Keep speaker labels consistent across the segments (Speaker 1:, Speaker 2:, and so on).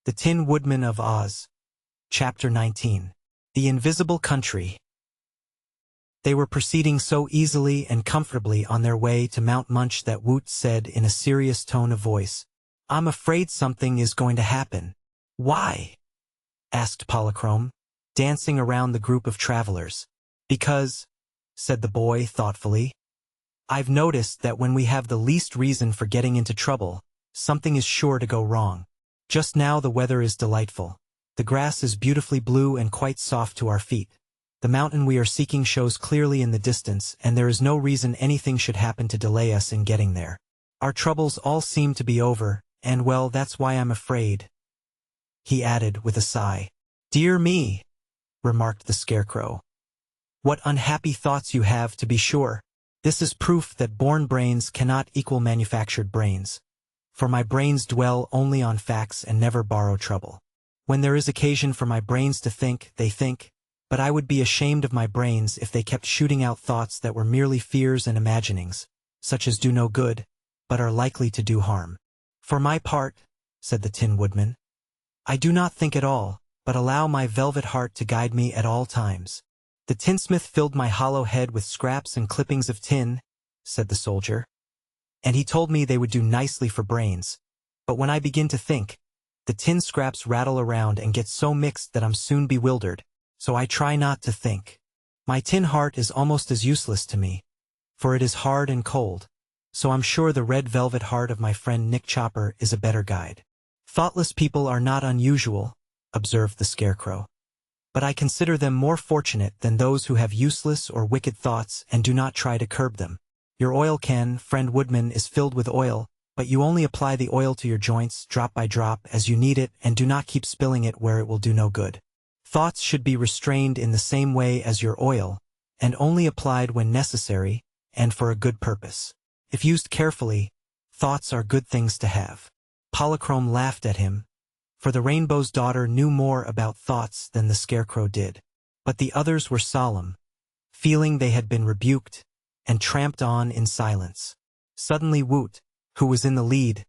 Speaker 1: The Tin Woodman of Oz. Chapter 19. The Invisible Country. They were proceeding so easily and comfortably on their way to Mount Munch that Woot said in a serious tone of voice, "I'm afraid something is going to happen." "Why?" asked Polychrome, dancing around the group of travelers. "Because," said the boy thoughtfully, "I've noticed that when we have the least reason for getting into trouble, something is sure to go wrong. Just now the weather is delightful. The grass is beautifully blue and quite soft to our feet. The mountain we are seeking shows clearly in the distance, and there is no reason anything should happen to delay us in getting there. Our troubles all seem to be over, and well, that's why I'm afraid," he added with a sigh. "Dear me," remarked the Scarecrow. "What unhappy thoughts you have, to be sure. This is proof that born brains cannot equal manufactured brains. For my brains dwell only on facts and never borrow trouble. When there is occasion for my brains to think, they think, but I would be ashamed of my brains if they kept shooting out thoughts that were merely fears and imaginings, such as do no good, but are likely to do harm. For my part," said the Tin Woodman, "I do not think at all, but allow my velvet heart to guide me at all times." "The tinsmith filled my hollow head with scraps and clippings of tin," said the soldier, "and he told me they would do nicely for brains. But when I begin to think, the tin scraps rattle around and get so mixed that I'm soon bewildered, so I try not to think. My tin heart is almost as useless to me, for it is hard and cold, so I'm sure the red velvet heart of my friend Nick Chopper is a better guide." "Thoughtless people are not unusual," observed the Scarecrow, "but I consider them more fortunate than those who have useless or wicked thoughts and do not try to curb them. Your oil can, friend Woodman, is filled with oil, but you only apply the oil to your joints, drop by drop, as you need it, and do not keep spilling it where it will do no good. Thoughts should be restrained in the same way as your oil, and only applied when necessary, and for a good purpose. If used carefully, thoughts are good things to have." Polychrome laughed at him, for the Rainbow's daughter knew more about thoughts than the Scarecrow did. But the others were solemn, feeling they had been rebuked, and tramped on in silence. Suddenly Woot, who was in the lead,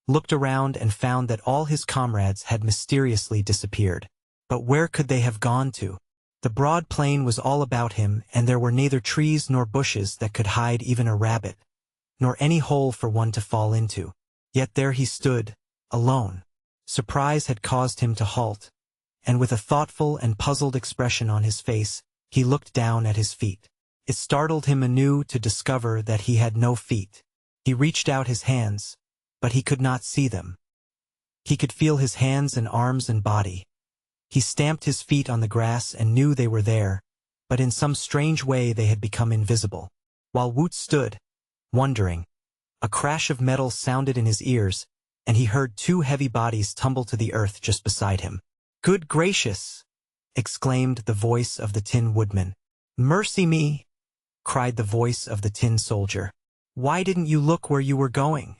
Speaker 1: looked around and found that all his comrades had mysteriously disappeared. But where could they have gone to? The broad plain was all about him, and there were neither trees nor bushes that could hide even a rabbit, nor any hole for one to fall into. Yet there he stood, alone. Surprise had caused him to halt, and with a thoughtful and puzzled expression on his face, he looked down at his feet. It startled him anew to discover that he had no feet. He reached out his hands, but he could not see them. He could feel his hands and arms and body. He stamped his feet on the grass and knew they were there, but in some strange way they had become invisible. While Woot stood, wondering, a crash of metal sounded in his ears, and he heard two heavy bodies tumble to the earth just beside him. "Good gracious!" exclaimed the voice of the Tin Woodman. "Mercy me!" cried the voice of the Tin Soldier. "Why didn't you look where you were going?"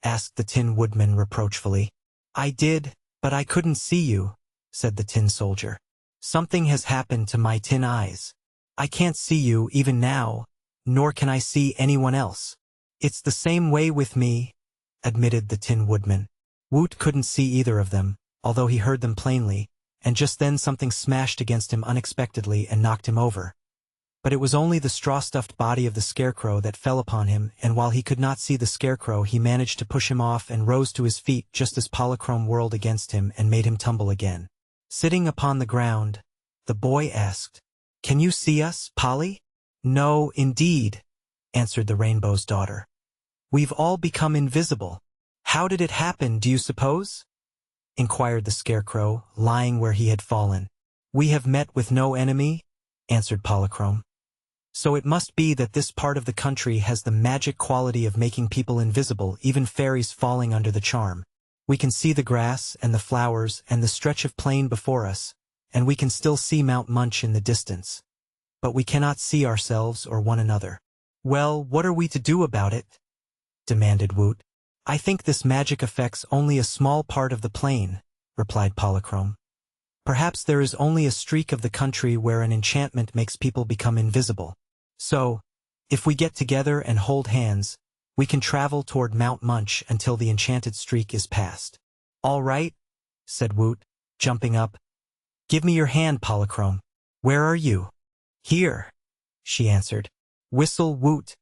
Speaker 1: asked the Tin Woodman reproachfully. "I did, but I couldn't see you," said the Tin Soldier. "Something has happened to my tin eyes. I can't see you even now, nor can I see anyone else." "It's the same way with me," admitted the Tin Woodman. Woot couldn't see either of them, although he heard them plainly, and just then something smashed against him unexpectedly and knocked him over. But it was only the straw-stuffed body of the Scarecrow that fell upon him, and while he could not see the Scarecrow, he managed to push him off and rose to his feet just as Polychrome whirled against him and made him tumble again. Sitting upon the ground, the boy asked, "Can you see us, Polly?" "No, indeed," answered the Rainbow's daughter. "We've all become invisible." "How did it happen, do you suppose?" inquired the Scarecrow, lying where he had fallen. "We have met with no enemy," answered Polychrome. "So it must be that this part of the country has the magic quality of making people invisible, even fairies falling under the charm. We can see the grass and the flowers and the stretch of plain before us, and we can still see Mount Munch in the distance. But we cannot see ourselves or one another." "Well, what are we to do about it?" demanded Woot. "I think this magic affects only a small part of the plain," replied Polychrome. "Perhaps there is only a streak of the country where an enchantment makes people become invisible. So, if we get together and hold hands, we can travel toward Mount Munch until the enchanted streak is past." "All right," said Woot, jumping up. "Give me your hand, Polychrome. Where are you?" "Here," she answered. "Whistle, Woot,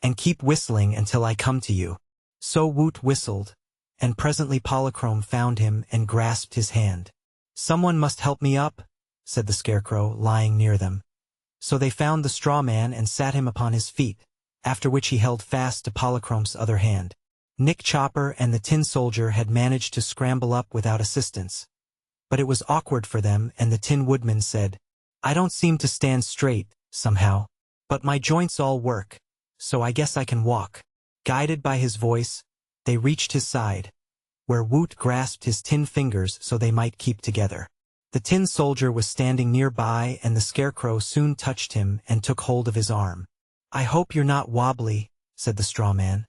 Speaker 1: and keep whistling until I come to you." So Woot whistled, and presently Polychrome found him and grasped his hand. "Someone must help me up," said the Scarecrow, lying near them. So they found the straw man and sat him upon his feet, after which he held fast to Polychrome's other hand. Nick Chopper and the Tin Soldier had managed to scramble up without assistance. But it was awkward for them, and the Tin Woodman said, "I don't seem to stand straight, somehow. But my joints all work, so I guess I can walk." Guided by his voice, they reached his side, where Woot grasped his tin fingers so they might keep together. The Tin Soldier was standing nearby, and the Scarecrow soon touched him and took hold of his arm. "I hope you're not wobbly," said the straw man.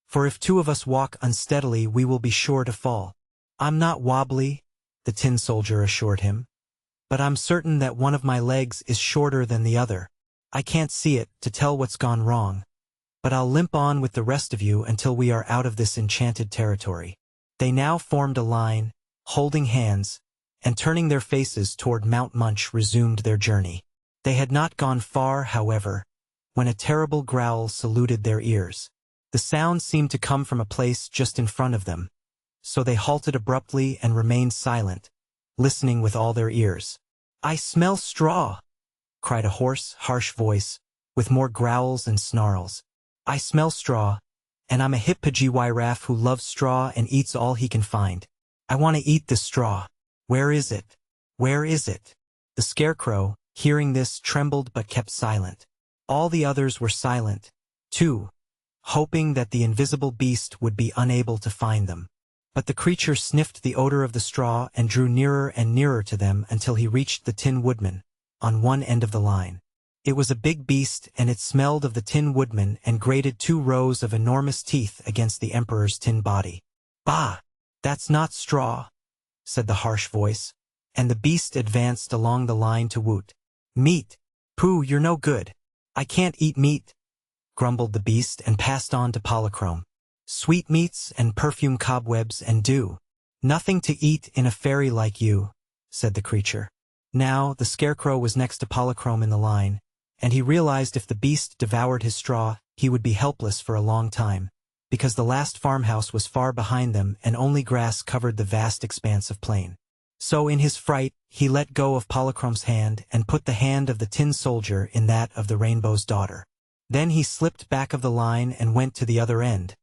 Speaker 1: "For if two of us walk unsteadily, we will be sure to fall." "I'm not wobbly," the Tin Soldier assured him. "But I'm certain that one of my legs is shorter than the other. I can't see it to tell what's gone wrong. But I'll limp on with the rest of you until we are out of this enchanted territory." They now formed a line, holding hands, and turning their faces toward Mount Munch resumed their journey. They had not gone far, however, when a terrible growl saluted their ears. The sound seemed to come from a place just in front of them, so they halted abruptly and remained silent, listening with all their ears. "I smell straw!" cried a hoarse, harsh voice, with more growls and snarls. "I smell straw, and I'm a hippogyraffe who loves straw and eats all he can find. I want to eat this straw. Where is it? Where is it?" The Scarecrow, hearing this, trembled but kept silent. All the others were silent, too, hoping that the invisible beast would be unable to find them. But the creature sniffed the odor of the straw and drew nearer and nearer to them until he reached the Tin Woodman, on one end of the line. It was a big beast, and it smelled of the Tin Woodman and grated 2 rows of enormous teeth against the Emperor's tin body. "Bah! That's not straw," said the harsh voice, and the beast advanced along the line to Woot. "Meat! Pooh, you're no good. I can't eat meat," grumbled the beast and passed on to Polychrome. "Sweetmeats and perfume cobwebs and dew. Nothing to eat in a fairy like you," said the creature. Now the Scarecrow was next to Polychrome in the line, and he realized if the beast devoured his straw, he would be helpless for a long time, because the last farmhouse was far behind them and only grass covered the vast expanse of plain. So in his fright, he let go of Polychrome's hand and put the hand of the Tin Soldier in that of the Rainbow's Daughter. Then he slipped back of the line and went to the other end,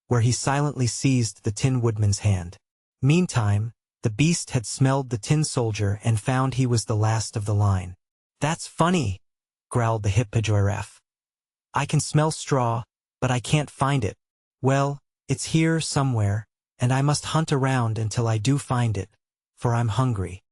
Speaker 1: where he silently seized the Tin Woodman's hand. Meantime, the beast had smelled the Tin Soldier and found he was the last of the line. "That's funny," growled the hippogyraffe. "I can smell straw, but I can't find it. Well, it's here somewhere, and I must hunt around until I do find it, for I'm hungry."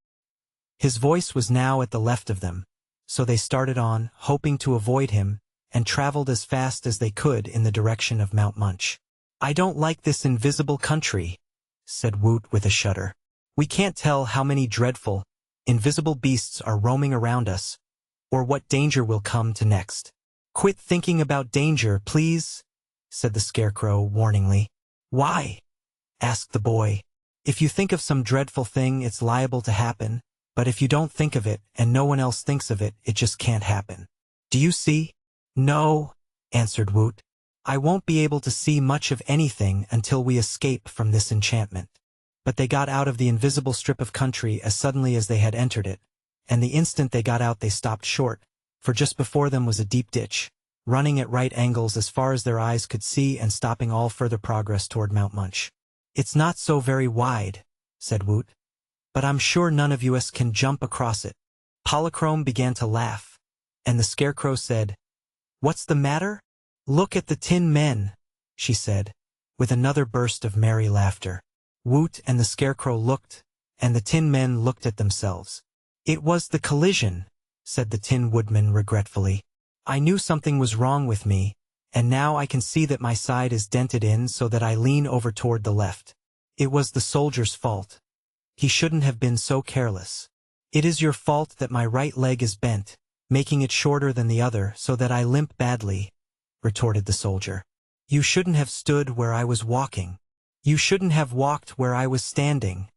Speaker 1: His voice was now at the left of them, so they started on, hoping to avoid him, and traveled as fast as they could in the direction of Mount Munch. "I don't like this invisible country," said Woot with a shudder. "We can't tell how many dreadful, invisible beasts are roaming around us, or what danger will come to next." "Quit thinking about danger, please," said the Scarecrow warningly. "Why?" asked the boy. "If you think of some dreadful thing, it's liable to happen, but if you don't think of it and no one else thinks of it, it just can't happen. Do you see?" "No," answered Woot. "I won't be able to see much of anything until we escape from this enchantment." But they got out of the invisible strip of country as suddenly as they had entered it, and the instant they got out they stopped short, for just before them was a deep ditch, running at right angles as far as their eyes could see and stopping all further progress toward Mount Munch. "It's not so very wide," said Woot, "but I'm sure none of us can jump across it." Polychrome began to laugh, and the Scarecrow said, "What's the matter?" "Look at the tin men," she said, with another burst of merry laughter. Woot and the Scarecrow looked, and the tin men looked at themselves. "It was the collision," said the Tin Woodman regretfully. "I knew something was wrong with me, and now I can see that my side is dented in so that I lean over toward the left. It was the soldier's fault. He shouldn't have been so careless. It is your fault that my right leg is bent, making it shorter than the other so that I limp badly," retorted the soldier. "You shouldn't have stood where I was walking. You shouldn't have walked where I was standing,"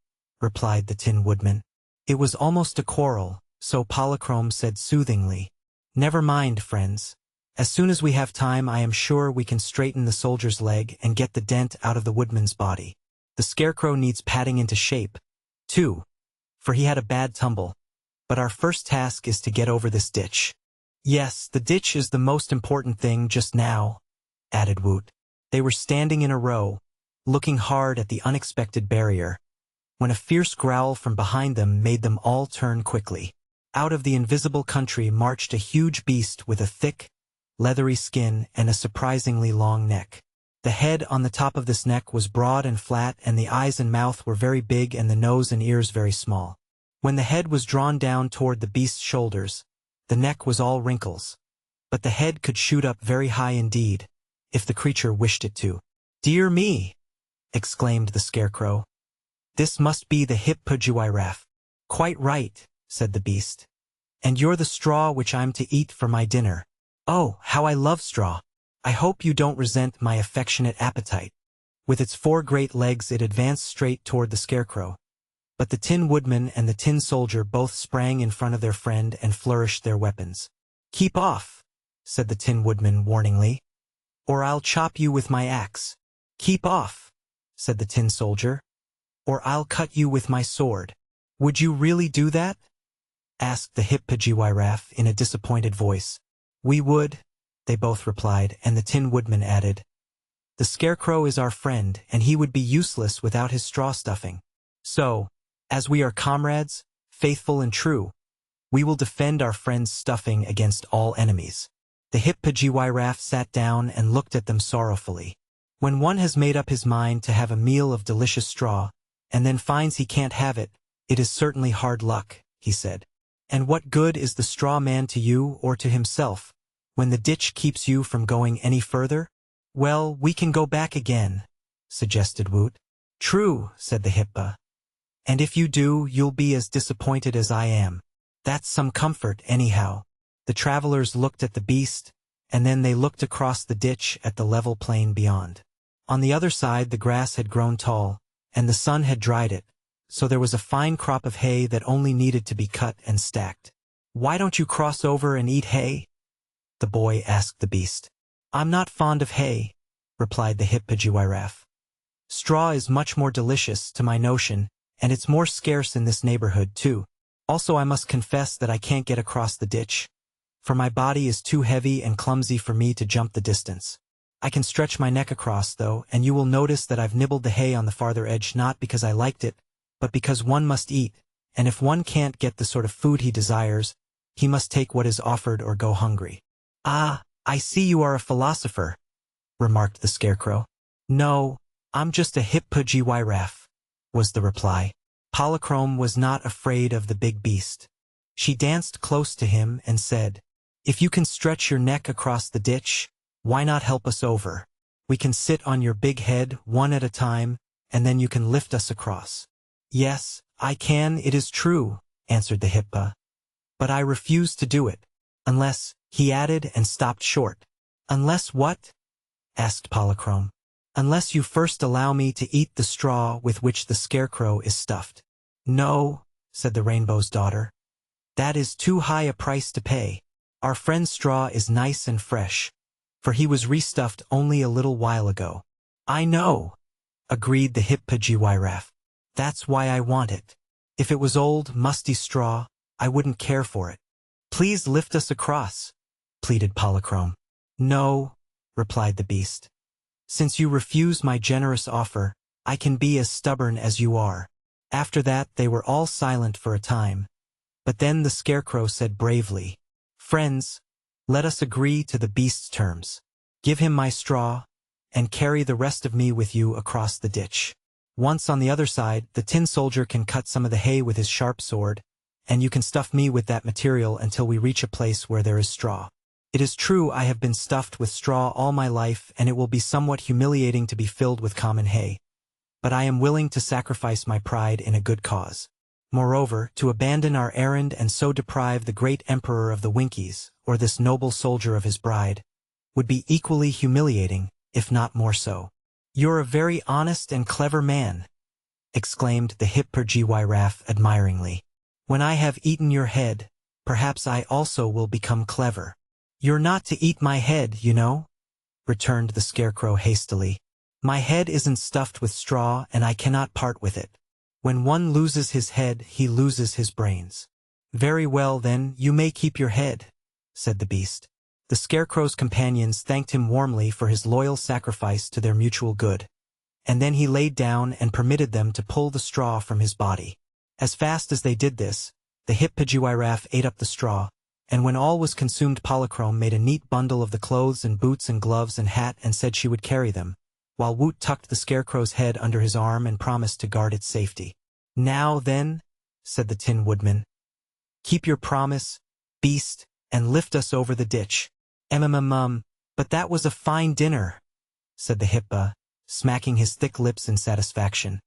Speaker 1: replied the Tin Woodman. It was almost a quarrel, so Polychrome said soothingly, "Never mind, friends. As soon as we have time, I am sure we can straighten the soldier's leg and get the dent out of the woodman's body. The Scarecrow needs patting into shape, too, for he had a bad tumble. But our first task is to get over this ditch." "Yes, the ditch is the most important thing just now," added Woot. They were standing in a row, looking hard at the unexpected barrier, when a fierce growl from behind them made them all turn quickly. Out of the invisible country marched a huge beast with a thick, leathery skin and a surprisingly long neck. The head on the top of this neck was broad and flat, and the eyes and mouth were very big and the nose and ears very small. When the head was drawn down toward the beast's shoulders, the neck was all wrinkles. But the head could shoot up very high indeed, if the creature wished it to. "Dear me!" exclaimed the Scarecrow. "This must be the Hip-Pudgewiraf." "Quite right," said the beast. "And you're the straw which I'm to eat for my dinner. Oh, how I love straw! I hope you don't resent my affectionate appetite." With its 4 great legs it advanced straight toward the Scarecrow. But the Tin Woodman and the Tin Soldier both sprang in front of their friend and flourished their weapons. "Keep off," said the Tin Woodman warningly, "or I'll chop you with my axe." "Keep off," said the Tin Soldier, "or I'll cut you with my sword." "Would you really do that?" asked the Hip-Pudgewiraf in a disappointed voice. "We would," they both replied, and the Tin Woodman added, "The Scarecrow is our friend, and he would be useless without his straw stuffing. So, as we are comrades, faithful and true, we will defend our friend's stuffing against all enemies." The Hip-Pudgewiraf sat down and looked at them sorrowfully. When one has made up his mind to have a meal of delicious straw, and then finds he can't have it, it is certainly hard luck, he said. "And what good is the straw man to you or to himself, when the ditch keeps you from going any further?" "Well, we can go back again," suggested Woot. "True," said the Hippa. "And if you do, you'll be as disappointed as I am. That's some comfort, anyhow." The travelers looked at the beast, and then they looked across the ditch at the level plain beyond. On the other side the grass had grown tall, and the sun had dried it, so there was a fine crop of hay that only needed to be cut and stacked. "Why don't you cross over and eat hay?" the boy asked the beast. "I'm not fond of hay," replied the Hip-Pudgewiraf. "Straw is much more delicious, to my notion, and it's more scarce in this neighborhood, too. Also, I must confess that I can't get across the ditch, for my body is too heavy and clumsy for me to jump the distance. I can stretch my neck across, though, and you will notice that I've nibbled the hay on the farther edge not because I liked it, but because one must eat, and if one can't get the sort of food he desires, he must take what is offered or go hungry." "Ah, I see you are a philosopher," remarked the Scarecrow. "No, I'm just a Hip-Pudgewiraf," was the reply. Polychrome was not afraid of the big beast. She danced close to him and said, "If you can stretch your neck across the ditch, why not help us over? We can sit on your big head one at a time, and then you can lift us across." "Yes, I can, it is true," answered the Hippa. "But I refuse to do it, unless," he added and stopped short. "Unless what?" asked Polychrome. "Unless you first allow me to eat the straw with which the Scarecrow is stuffed." "No," said the Rainbow's daughter. "That is too high a price to pay. Our friend's straw is nice and fresh, for he was restuffed only a little while ago." "I know," agreed the Hip-Pudgewiraf. "That's why I want it. If it was old, musty straw, I wouldn't care for it." "Please lift us across," pleaded Polychrome. "No," replied the beast. "Since you refuse my generous offer, I can be as stubborn as you are." After that they were all silent for a time, but then the Scarecrow said bravely, "Friends, let us agree to the beast's terms. Give him my straw, and carry the rest of me with you across the ditch. Once on the other side, the Tin Soldier can cut some of the hay with his sharp sword, and you can stuff me with that material until we reach a place where there is straw. It is true I have been stuffed with straw all my life, and it will be somewhat humiliating to be filled with common hay. But I am willing to sacrifice my pride in a good cause. Moreover, to abandon our errand and so deprive the great Emperor of the Winkies, or this noble soldier of his bride, would be equally humiliating, if not more so." "You're a very honest and clever man," exclaimed the hippergyraffe admiringly. When I have eaten your head, perhaps I also will become clever. You're not to eat my head, you know, returned the scarecrow hastily. My head isn't stuffed with straw and I cannot part with it. When one loses his head, he loses his brains. Very well then, you may keep your head, said the beast. The scarecrow's companions thanked him warmly for his loyal sacrifice to their mutual good, and then he laid down and permitted them to pull the straw from his body. As fast as they did this, the hippergyraffe ate up the straw, and when all was consumed, Polychrome made a neat bundle of the clothes and boots and gloves and hat and said she would carry them, while Woot tucked the scarecrow's head under his arm and promised to guard its safety. Now then, said the Tin Woodman, keep your promise, beast, and lift us over the ditch. But that was a fine dinner, said the hippa, smacking his thick lips in satisfaction.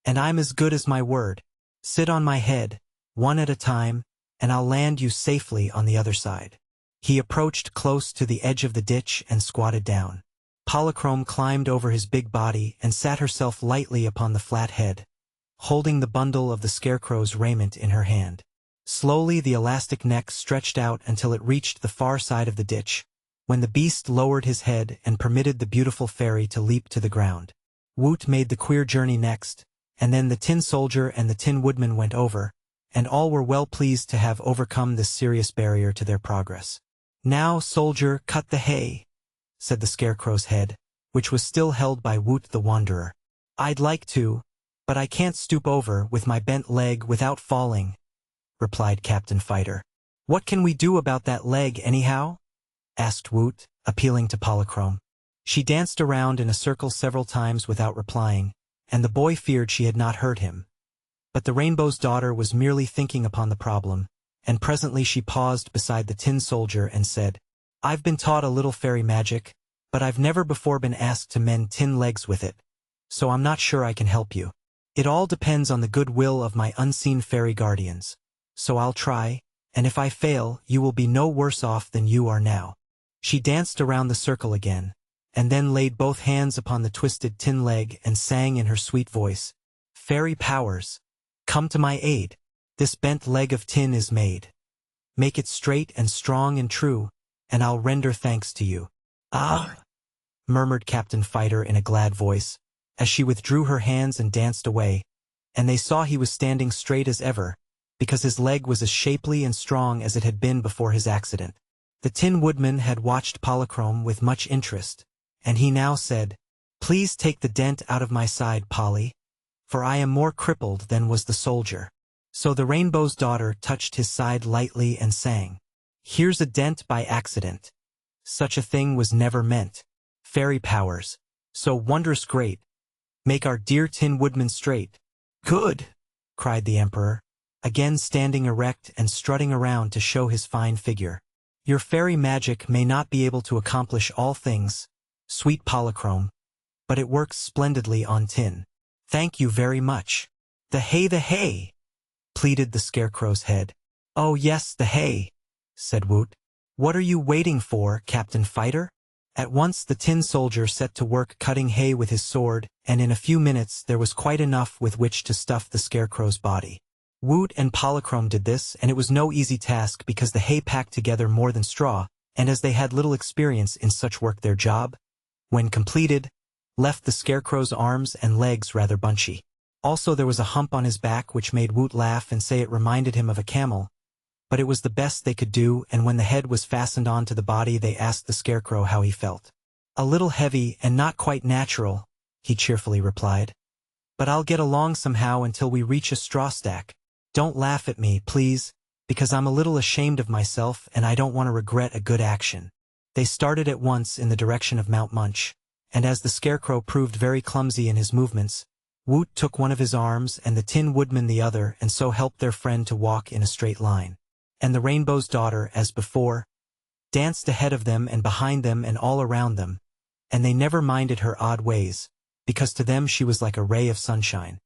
Speaker 1: And I'm as good as my word. Sit on my head, one at a time, and I'll land you safely on the other side. He approached close to the edge of the ditch and squatted down. Polychrome climbed over his big body and sat herself lightly upon the flat head, holding the bundle of the scarecrow's raiment in her hand. Slowly the elastic neck stretched out until it reached the far side of the ditch, when the beast lowered his head and permitted the beautiful fairy to leap to the ground. Woot made the queer journey next, and then the Tin Soldier and the Tin Woodman went over, and all were well pleased to have overcome this serious barrier to their progress. Now, soldier, cut the hay, said the scarecrow's head, which was still held by Woot the Wanderer. I'd like to, but I can't stoop over with my bent leg without falling, replied Captain Fighter. What can we do about that leg anyhow? Asked Woot, appealing to Polychrome. She danced around in a circle several times without replying, and the boy feared she had not heard him. But the Rainbow's daughter was merely thinking upon the problem, and presently she paused beside the Tin Soldier and said, I've been taught a little fairy magic, but I've never before been asked to mend tin legs with it, so I'm not sure I can help you. It all depends on the goodwill of my unseen fairy guardians. So I'll try, and if I fail, you will be no worse off than you are now. She danced around the circle again, and then laid both hands upon the twisted tin leg and sang in her sweet voice, Fairy powers, come to my aid. This bent leg of tin is made. Make it straight and strong and true, and I'll render thanks to you. Ah! Murmured Captain Fighter in a glad voice, as she withdrew her hands and danced away, and they saw he was standing straight as ever, because his leg was as shapely and strong as it had been before his accident. The Tin Woodman had watched Polychrome with much interest, and he now said, Please take the dent out of my side, Polly, for I am more crippled than was the soldier. So the Rainbow's daughter touched his side lightly and sang, Here's a dent by accident. Such a thing was never meant. Fairy powers, so wondrous great, make our dear Tin Woodman straight. Good! Cried the Emperor, again standing erect and strutting around to show his fine figure. Your fairy magic may not be able to accomplish all things, sweet Polychrome, but it works splendidly on tin. Thank you very much. The hay, pleaded the scarecrow's head. Oh yes, the hay, said Woot. What are you waiting for, Captain Fighter? At once the Tin Soldier set to work cutting hay with his sword, and in a few minutes there was quite enough with which to stuff the scarecrow's body. Woot and Polychrome did this, and it was no easy task because the hay packed together more than straw, and as they had little experience in such work their job, when completed, left the scarecrow's arms and legs rather bunchy. Also there was a hump on his back which made Woot laugh and say it reminded him of a camel, but it was the best they could do, and when the head was fastened on to the body they asked the scarecrow how he felt. A little heavy and not quite natural, he cheerfully replied. But I'll get along somehow until we reach a straw stack. Don't laugh at me, please, because I'm a little ashamed of myself and I don't want to regret a good action. They started at once in the direction of Mount Munch, and as the scarecrow proved very clumsy in his movements, Woot took one of his arms and the Tin Woodman the other and so helped their friend to walk in a straight line. And the Rainbow's daughter, as before, danced ahead of them and behind them and all around them, and they never minded her odd ways, because to them she was like a ray of sunshine.